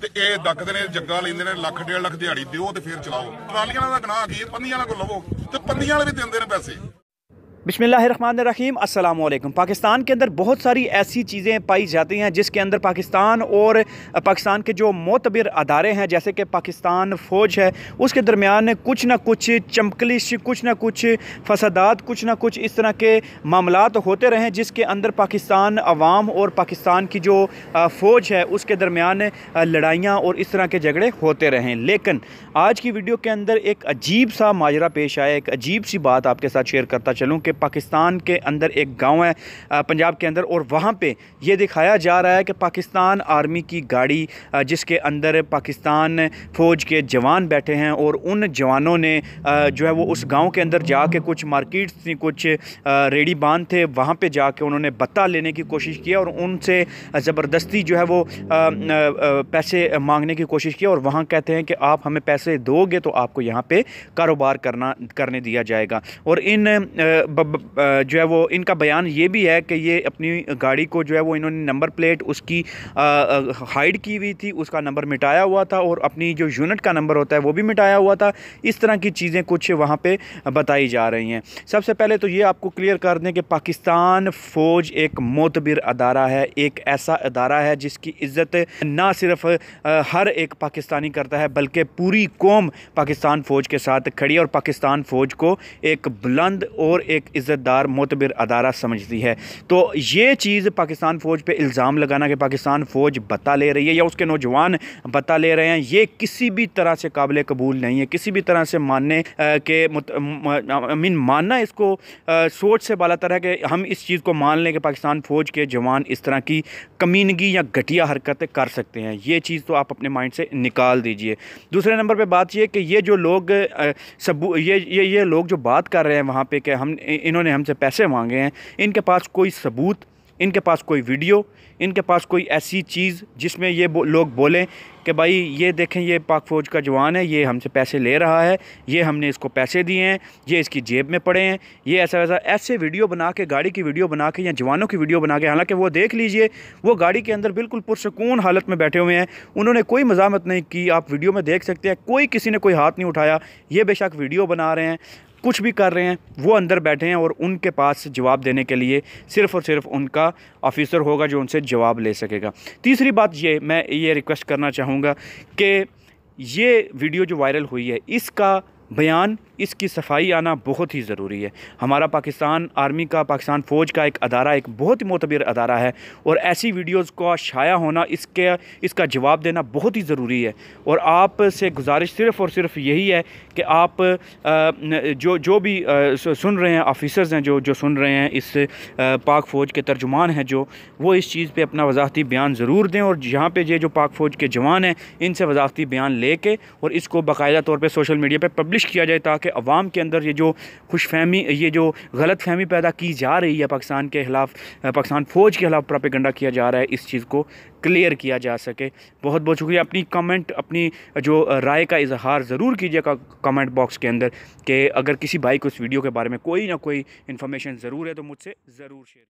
ਤੇ ਇਹ ਡੱਕਦੇ ਨੇ ਜੱਗਾ ਲੈਂਦੇ ਨੇ ਲੱਖ 1.5 ਲੱਖ ਦਿਹਾੜੀ ਦਿਓ ਤੇ ਫਿਰ ਚਲਾਓ। ਟਰਾਲੀਆਂ ਦਾ ਗੁਨਾਹ ਕੀ ਹੈ, ਪੰਦੀਆਂ ਵਾਲਾ ਕੋਲ ਲਵੋ ਤੇ पंदियां वाले भी देंदे ने पैसे। बिस्मिल्लाहिर्रहमानिर्रहीम, अस्सलाम वालेकुम। पाकिस्तान के अंदर बहुत सारी ऐसी चीज़ें पाई जाती हैं जिसके अंदर पाकिस्तान और पाकिस्तान के जो मोतबर अदारे हैं जैसे कि पाकिस्तान फ़ौज है उसके दरमियान कुछ ना कुछ चमकलिश, कुछ ना कुछ फसादात, कुछ ना कुछ इस तरह के मामलात होते रहें जिसके अंदर पाकिस्तान अवाम और पाकिस्तान की जो फ़ौज है उसके दरमियान लड़ाइयाँ और इस तरह के झगड़े होते रहें। लेकिन आज की वीडियो के अंदर एक अजीब सा माजरा पेश आया, एक अजीब सी बात आपके साथ शेयर करता चलूँ कि पाकिस्तान के अंदर एक गांव है पंजाब के अंदर, और वहाँ पे ये दिखाया जा रहा है कि पाकिस्तान आर्मी की गाड़ी जिसके अंदर पाकिस्तान फ़ौज के जवान बैठे हैं और उन जवानों ने जो है वो उस गांव के अंदर जाके कुछ मार्केट्स थी, कुछ रेडी बांध थे, वहाँ पे जाके उन्होंने बत्ता लेने की कोशिश की और उनसे ज़बरदस्ती जो है वो पैसे मांगने की कोशिश की और वहाँ कहते हैं कि आप हमें पैसे दोगे तो आपको यहाँ पे कारोबार करने दिया जाएगा। और जो है वो इनका बयान ये भी है कि ये अपनी गाड़ी को जो है वो इन्होंने नंबर प्लेट उसकी हाइड की हुई थी, उसका नंबर मिटाया हुआ था और अपनी जो यूनिट का नंबर होता है वो भी मिटाया हुआ था। इस तरह की चीज़ें कुछ वहाँ पे बताई जा रही हैं। सबसे पहले तो ये आपको क्लियर कर दें कि पाकिस्तान फ़ौज एक मोतबर अदारा है, एक ऐसा अदारा है जिसकी इज़्ज़त ना सिर्फ हर एक पाकिस्तानी करता है बल्कि पूरी कौम पाकिस्तान फ़ौज के साथ खड़ी है और पाकिस्तान फ़ौज को एक बुलंद और एक इज़्ज़तदार मोतबर अदारा समझती है। तो ये चीज़ पाकिस्तान फ़ौज पे इल्ज़ाम लगाना कि पाकिस्तान फ़ौज बता ले रही है या उसके नौजवान बता ले रहे हैं, ये किसी भी तरह से काबिल कबूल नहीं है। किसी भी तरह से मानने के मानना इसको सोच से बालातर है कि हम इस चीज़ को मान लें कि पाकिस्तान फ़ौज के जवान इस तरह की कमीनगी या घटिया हरकतें कर सकते हैं। ये चीज़ तो आप अपने माइंड से निकाल दीजिए। दूसरे नंबर पर बात ये कि ये जो लोग ये लोग जो बात कर रहे हैं वहाँ पे कि इन्होंने हमसे पैसे मांगे हैं, इनके पास कोई सबूत, इनके पास कोई वीडियो, इनके पास कोई ऐसी चीज़ जिसमें ये लोग बोलें कि भाई ये देखें ये पाक फ़ौज का जवान है, ये हमसे पैसे ले रहा है, ये हमने इसको पैसे दिए हैं, ये इसकी जेब में पड़े हैं, ये ऐसा वैसा ऐसे वीडियो बना के, गाड़ी की वीडियो बना के या जवानों की वीडियो बना के, हालांकि वो देख लीजिए वो गाड़ी के अंदर बिल्कुल पुरसकून हालत में बैठे हुए हैं, उन्होंने कोई मज़ामत नहीं की, आप वीडियो में देख सकते हैं, कोई किसी ने कोई हाथ नहीं उठाया। ये बेशक वीडियो बना रहे हैं, कुछ भी कर रहे हैं, वो अंदर बैठे हैं और उनके पास जवाब देने के लिए सिर्फ़ और सिर्फ उनका ऑफिसर होगा जो उनसे जवाब ले सकेगा। तीसरी बात मैं ये रिक्वेस्ट करना चाहूँगा कि ये वीडियो जो वायरल हुई है इसका बयान, इसकी सफाई आना बहुत ही ज़रूरी है। हमारा पाकिस्तान आर्मी का, पाकिस्तान फ़ौज का एक अदारा, एक बहुत ही मोतबर अदारा है और ऐसी वीडियोज़ का शाया होना, इसका जवाब देना बहुत ही ज़रूरी है। और आप से गुजारिश सिर्फ़ और सिर्फ यही है कि आप जो भी सुन रहे हैं, ऑफिसर्स हैं जो सुन रहे हैं, इस पाक फ़ौज के तर्जुमान हैं जो, वो इस चीज़ पे अपना वजाहती बयान ज़रूर दें और यहाँ पे जो पाक फ़ौज के जवान हैं इनसे वजाहती बयान लेके और इसको बाकायदा तौर पे सोशल मीडिया पे पब्लिश किया जाए ताकि अवाम के अंदर ये जो खुशफहमी, ये जो गलत फहमी पैदा की जा रही है पाकिस्तान के ख़िलाफ़, पाकिस्तान फ़ौज के ख़िलाफ़ प्रोपेगेंडा किया जा रहा है, इस चीज़ को क्लियर किया जा सके। बहुत बहुत शुक्रिया। अपनी कमेंट, अपनी जो राय का इजहार ज़रूर कीजिएगा कमेंट बॉक्स के अंदर कि अगर किसी भाई को इस वीडियो के बारे में कोई ना कोई इन्फॉर्मेशन ज़रूर है तो मुझसे ज़रूर शेयर